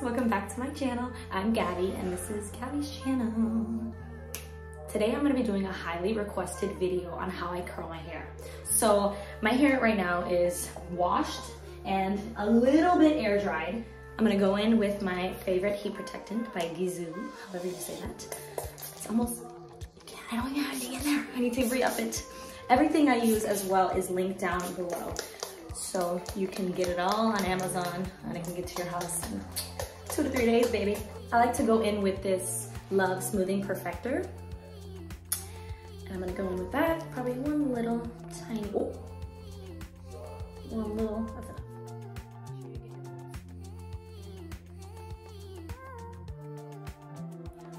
welcome back to my channel. I'm Gabby and this is Gabby's channel. Today I'm going to be doing a highly requested video on how I curl my hair. So my hair right now is washed and a little bit air dried. I'm going to go in with my favorite heat protectant by Gizou, however you say that. It's almost, I don't even have anything in there. I need to re-up it. Everything I use as well is linked down below. So you can get it all on Amazon and it can get to your house in 2 to 3 days, baby. I like to go in with this Love Smoothing Perfector. And I'm gonna go in with that, probably one little tiny, oh, one little, that's enough.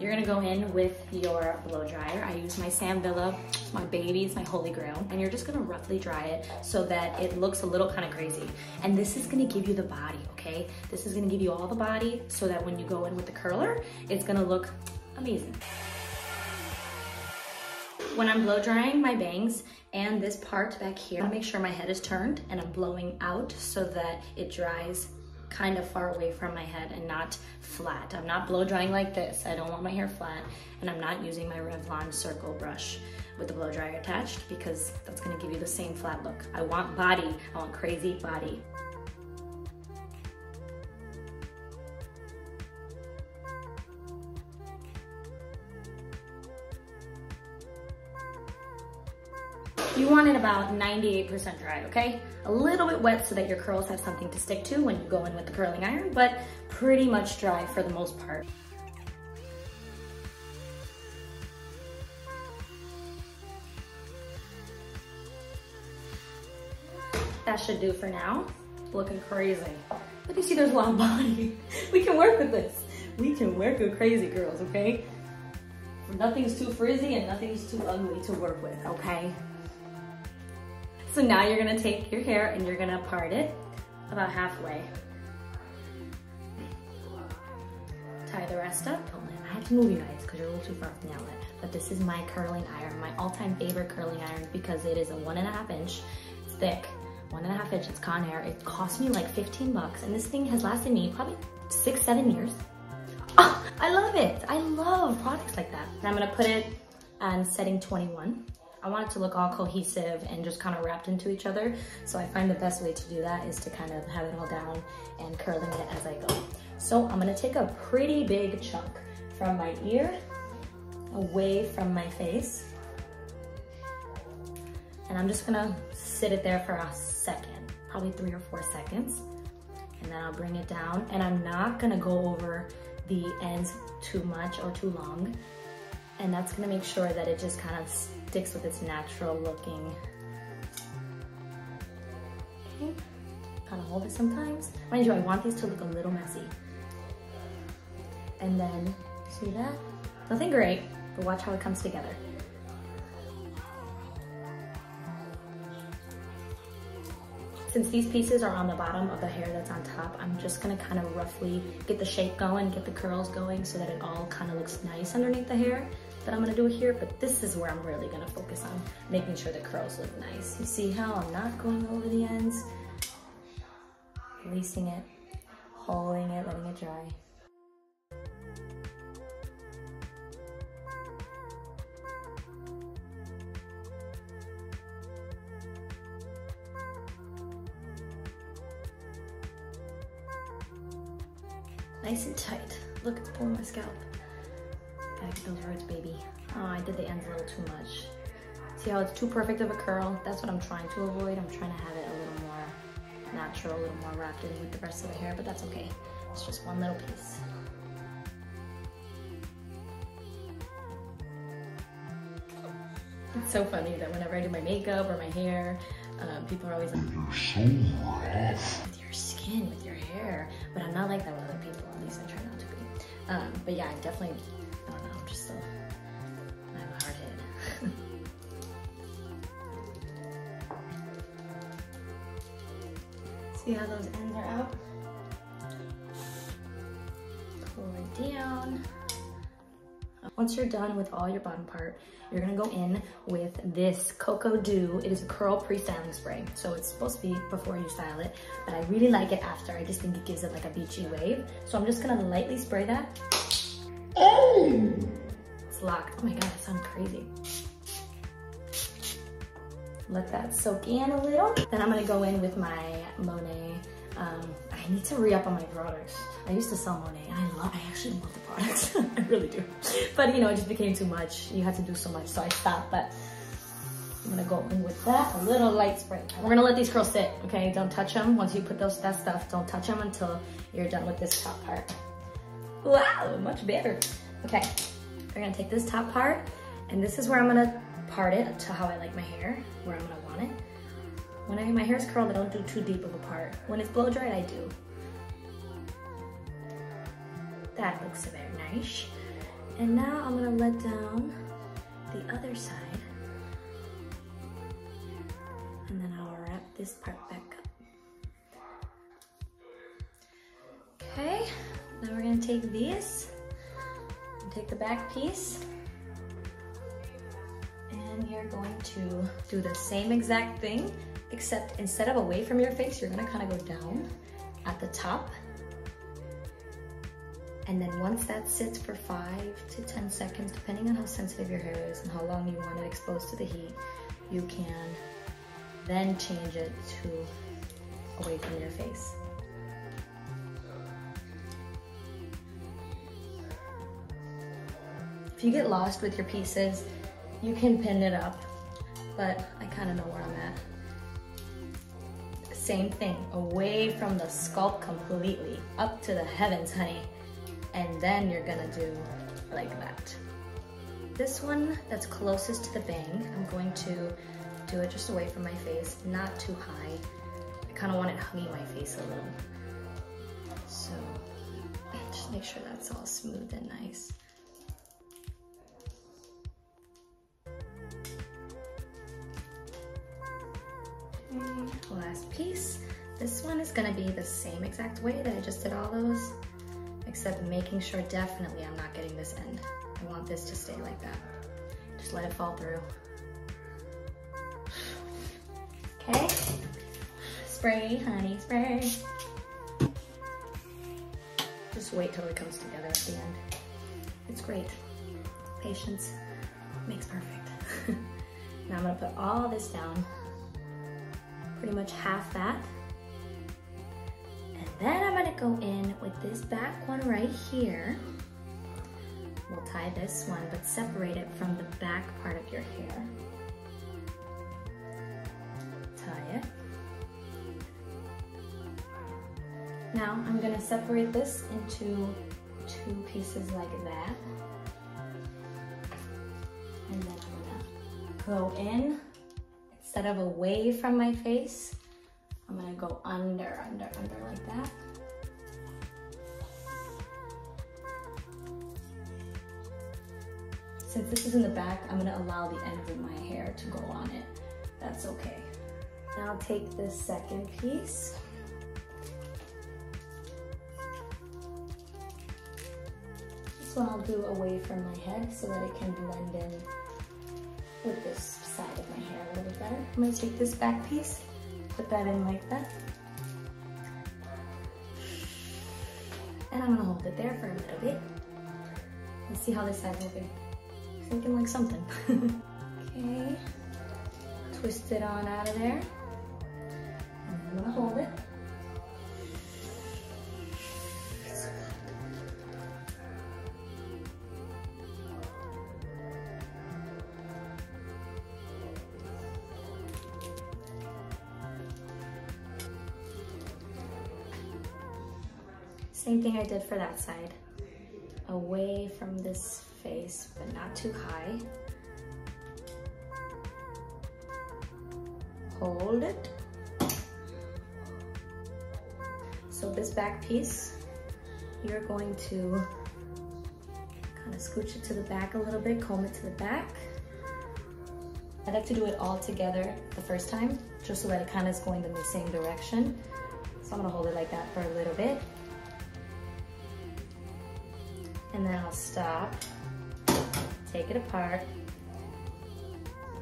You're gonna go in with your blow dryer. I use my Sam Villa, it's my baby, it's my holy grail. And you're just gonna roughly dry it so that it looks a little kind of crazy. And this is gonna give you the body, okay? This is gonna give you all the body so that when you go in with the curler, it's gonna look amazing. When I'm blow drying my bangs and this part back here, I make sure my head is turned and I'm blowing out so that it dries kind of far away from my head and not flat. I'm not blow drying like this. I don't want my hair flat, and I'm not using my Revlon circle brush with the blow dryer attached because that's gonna give you the same flat look. I want body, I want crazy body. You want it about 98% dry, okay? A little bit wet so that your curls have something to stick to when you go in with the curling iron, but pretty much dry for the most part. That should do for now. Looking crazy. But you see there's a lot of body. We can work with this. We can work with crazy girls, okay? Nothing's too frizzy and nothing's too ugly to work with, okay? So now you're gonna take your hair and you're gonna part it about halfway. Tie the rest up. I have to move you guys because you're a little too far from the outlet. But this is my curling iron, my all-time favorite curling iron because it is a 1.5 inch. It's thick, 1.5 inch, it's Conair. It cost me like 15 bucks and this thing has lasted me probably 6-7 years. Oh, I love it. I love products like that. And I'm gonna put it on setting 21. I want it to look all cohesive and just kind of wrapped into each other. So I find the best way to do that is to kind of have it all down and curling it as I go. So I'm gonna take a pretty big chunk from my ear away from my face. And I'm just gonna sit it there for a second, probably 3 or 4 seconds. And then I'll bring it down and I'm not gonna go over the ends too much or too long. And that's gonna make sure that it just kind of sticks with its natural looking. Okay, kind of hold it sometimes. Mind you, I want these to look a little messy. And then, see that? Nothing great, but watch how it comes together. Since these pieces are on the bottom of the hair that's on top, I'm just gonna kind of roughly get the shape going, get the curls going so that it all kind of looks nice underneath the hair that I'm gonna do here, but this is where I'm really gonna focus on making sure the curls look nice. You see how I'm not going over the ends? Releasing it, holding it, letting it dry. Nice and tight. Look, it's pulling my scalp. Gotta get those roots, baby. Oh, I did the ends a little too much. See how it's too perfect of a curl? That's what I'm trying to avoid. I'm trying to have it a little more natural, a little more wrapped in with the rest of the hair, but that's okay. It's just one little piece. It's so funny that whenever I do my makeup or my hair, people are always like, "You're so rough with your skin, with your hair." But I'm not like that with other people, at least I try not to be. But yeah, I definitely, I don't know, I'm just so, I have a hard head. See how those ends are out? Pull it down. Once you're done with all your bottom part, you're gonna go in with this Cocoa Dew. It is a curl pre-styling spray. So it's supposed to be before you style it, but I really like it after. I just think it gives it like a beachy wave. So I'm just gonna lightly spray that. Oh! It's locked. Oh my God, that sounds crazy. Let that soak in a little. Then I'm gonna go in with my Monet. I need to re-up on my products. I used to sell Monet and I actually love the products. I really do. But you know, it just became too much. You had to do so much, so I stopped. But I'm gonna go in with that, a little light spray. We're gonna let these curls sit, okay? Don't touch them. Once you put that stuff, don't touch them until you're done with this top part. Wow, much better. Okay, we're gonna take this top part, and this is where I'm gonna part it to how I like my hair, where I'm gonna want it. When my hair's curled, I don't do too deep of a part. When it's blow dried, I do. That looks very nice. And now I'm gonna let down the other side. And then I'll wrap this part back up. Okay, now we're gonna take these, and take the back piece, and you're going to do the same exact thing, except instead of away from your face, you're gonna kind of go down at the top. And then once that sits for 5 to 10 seconds, depending on how sensitive your hair is and how long you want it exposed to the heat, you can then change it to away from your face. If you get lost with your pieces, you can pin it up, but I kind of know where I'm at. Same thing, away from the scalp completely, up to the heavens, honey. And then you're gonna do like that. This one that's closest to the bang, I'm going to do it just away from my face, not too high. I kind of want it hugging my face a little. So just make sure that's all smooth and nice. Last piece. This one is gonna be the same exact way that I just did all those, except making sure definitely I'm not getting this end. I want this to stay like that. Just let it fall through. Okay? Spray, honey, spray. Just wait till it comes together at the end. It's great. Patience makes perfect. Now I'm gonna put all this down. Pretty much half that. And then I'm gonna go in with this back one right here. We'll tie this one, but separate it from the back part of your hair. Tie it. Now I'm gonna separate this into 2 pieces like that. And then I'm gonna go in. Instead of away from my face, I'm gonna go under like that. Since this is in the back, I'm gonna allow the ends of my hair to go on it. That's okay. Now I'll take this second piece. This one I'll do away from my head so that it can blend in with this side of my hair a little better. I'm gonna take this back piece, put that in like that. And I'm gonna hold it there for a little bit. Let's see how this side's looking. It's looking like something. Okay, twist it on out of there. And I'm gonna hold it. Same thing I did for that side. Away from this face, but not too high. Hold it. So this back piece, you're going to kind of scooch it to the back a little bit, comb it to the back. I like to do it all together the first time, just so that it kind of is going in the same direction. So I'm gonna hold it like that for a little bit. And then I'll stop. take it apart,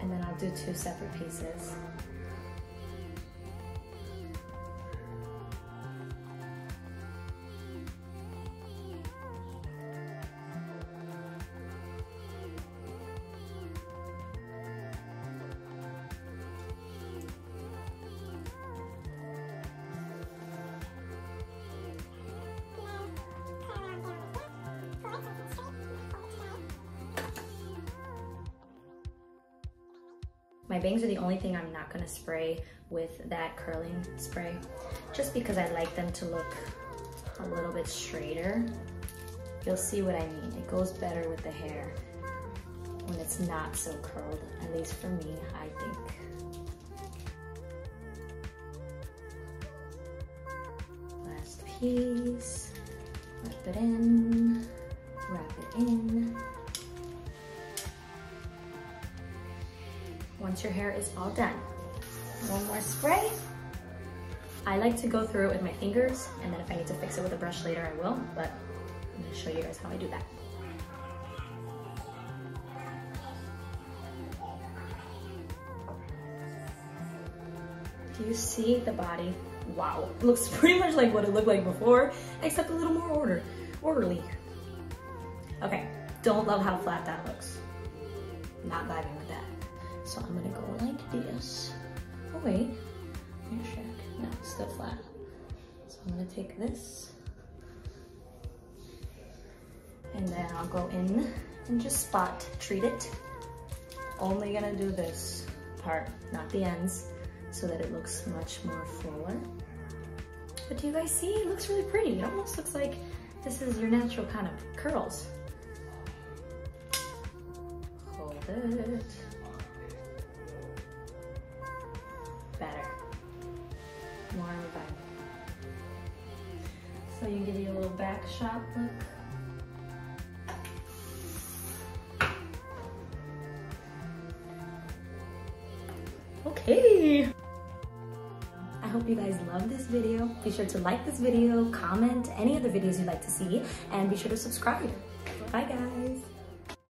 and then I'll do 2 separate pieces. My bangs are the only thing I'm not gonna spray with that curling spray, just because I like them to look a little bit straighter. You'll see what I mean. It goes better with the hair when it's not so curled, at least for me, I think. Last piece, wrap it in, wrap it in. Once your hair is all done, one more spray. I like to go through it with my fingers, and then if I need to fix it with a brush later, I will, but I'm gonna show you guys how I do that. Do you see the body? Wow, it looks pretty much like what it looked like before, except a little more orderly. Okay, don't love how flat that looks. Not vibing with that. So I'm gonna go like this. Oh wait, let me check. No, it's still flat. So I'm gonna take this, and then I'll go in and just spot treat it. Only gonna do this part, not the ends, so that it looks much more fuller. But do you guys see? It looks really pretty. It almost looks like this is your natural kind of curls. Hold it. Better. More of a vibe. So you give you a little back shot look. Okay. I hope you guys love this video. Be sure to like this video, comment any of the videos you'd like to see, and be sure to subscribe. Bye guys.